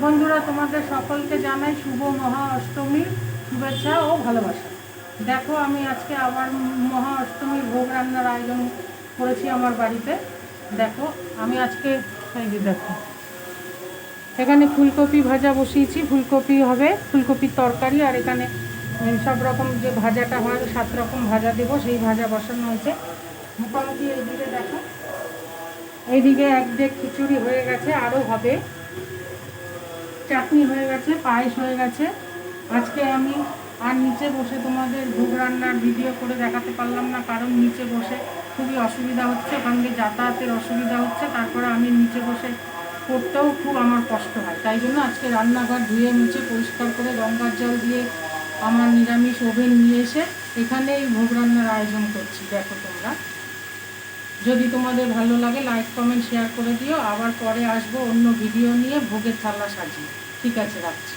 বন্ধুরা, তোমাদের সকলকে জানাই শুভ মহা অষ্টমীর শুভেচ্ছা ও ভালোবাসা। দেখো, আমি আজকে আবার মহা অষ্টমীর ভোগ রান্নার আয়োজন করেছি আমার বাড়িতে। দেখো, আমি আজকে এই যে দেখো, এখানে ফুলকপি ভাজা বসিয়েছি। ফুলকপি হবে, ফুলকপির তরকারি। আর এখানে সব রকম যে ভাজাটা হয় 7 রকম ভাজা দেবো, সেই ভাজা বসানো হয়েছে। মোটামুটি এইদিকে দেখো, এইদিকে এক ডেক খিচুড়ি হয়ে গেছে, আরও হবে। চাটনি হয়ে গেছে, পায়েস হয়ে গেছে। আজকে আমি আর নিচে বসে তোমাদের ভোগ রান্নার ভিডিও করে দেখাতে পারলাম না, কারণ নিচে বসে খুবই অসুবিধা হচ্ছে, ওখান থেকে যাতায়াতের অসুবিধা হচ্ছে। তারপরে আমি নিচে বসে করতেও খুব আমার কষ্ট হয়। তাই জন্য আজকে রান্নাঘর ধুয়ে মুছে পরিষ্কার করে গঙ্গার জল দিয়ে আমার নিরামিষ ওভেন নিয়ে এসে এখানে এই ভোগ রান্নার আয়োজন করছি। দেখো তোমরা, যদি তোমাদের ভালো লাগে লাইক কমেন্ট শেয়ার করে দিও। আবার পরে আসবো অন্য ভিডিও নিয়ে ভোগের থালা সাজিয়ে। ঠিক আছে, রাখছি।